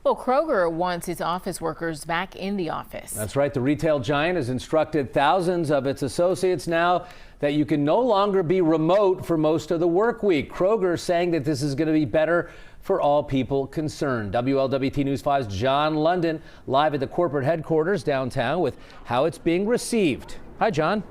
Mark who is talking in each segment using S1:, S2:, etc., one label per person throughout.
S1: Well, Kroger wants its office workers back in the office.
S2: That's right. The retail giant has instructed thousands of its associates now that you can no longer be remote for most of the work week. Kroger saying that this is going to be better for all people concerned. WLWT News 5's John London live at the corporate headquarters downtown with how it's being received. Hi, John.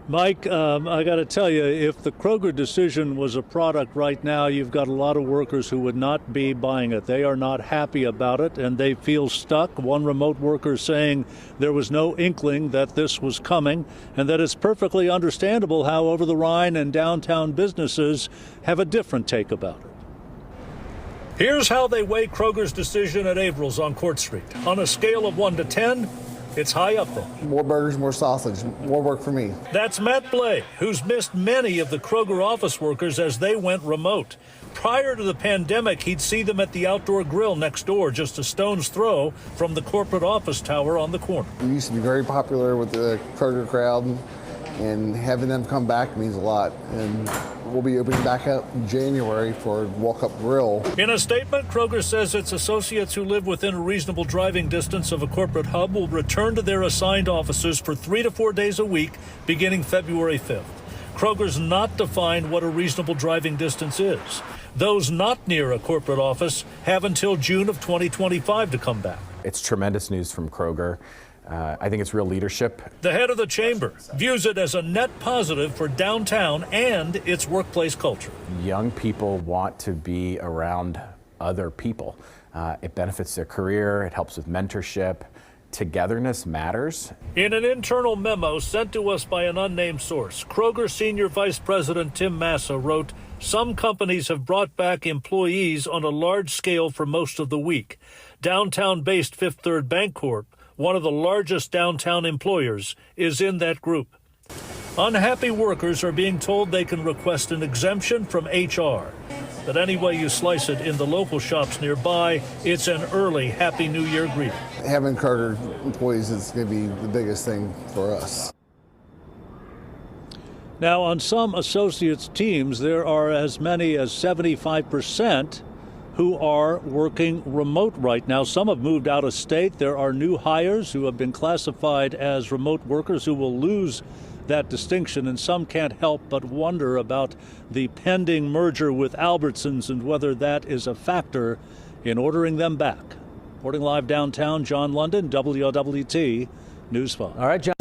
S3: Mike, I got to tell you, if the Kroger decision was a product right now, you've got a lot of workers who would not be buying it. They are not happy about it, and they feel stuck. One remote worker saying there was no inkling that this was coming, and that it's perfectly understandable how over the Rhine and downtown businesses have a different take about it. Here's how they weigh Kroger's decision at Averill's on Court Street. On a scale of 1 to 10, it's high up there.
S4: More burgers, more sausage, more work for me.
S3: That's Matt Blay, who's missed many of the Kroger office workers as they went remote. Prior to the pandemic, he'd see them at the outdoor grill next door, just a stone's throw from the corporate office tower on the corner.
S4: We used to be very popular with the Kroger crowd, and having them come back means a lot. And we'll be opening back up in January for Walk-Up Grill.
S3: In a statement, Kroger says its associates who live within a reasonable driving distance of a corporate hub will return to their assigned offices for 3 to 4 days a week beginning February 5th. Kroger's not defined what a reasonable driving distance is. Those not near a corporate office have until June of 2025 to come back.
S5: It's tremendous news from Kroger. I think it's real leadership.
S3: The head of the chamber views it as a net positive for downtown and its workplace culture.
S5: Young people want to be around other people. It benefits their career. It helps with mentorship. Togetherness matters.
S3: In an internal memo sent to us by an unnamed source, Kroger Senior Vice President Tim Massa wrote, "Some companies have brought back employees on a large scale for most of the week. Downtown-based Fifth Third Bancorp, one of the largest downtown employers, is in that group." Unhappy workers are being told they can request an exemption from HR. But any way you slice it, in the local shops nearby, it's an early Happy New Year greeting.
S4: Having Kroger employees is going to be the biggest thing for us.
S3: Now, on some associates' teams, there are as many as 75% who are working remote right now. Some have moved out of state. There are new hires who have been classified as remote workers who will lose that distinction, and some can't help but wonder about the pending merger with Albertsons and whether that is a factor in ordering them back. Reporting live downtown, John London, WLWT News 5.
S2: All right, John.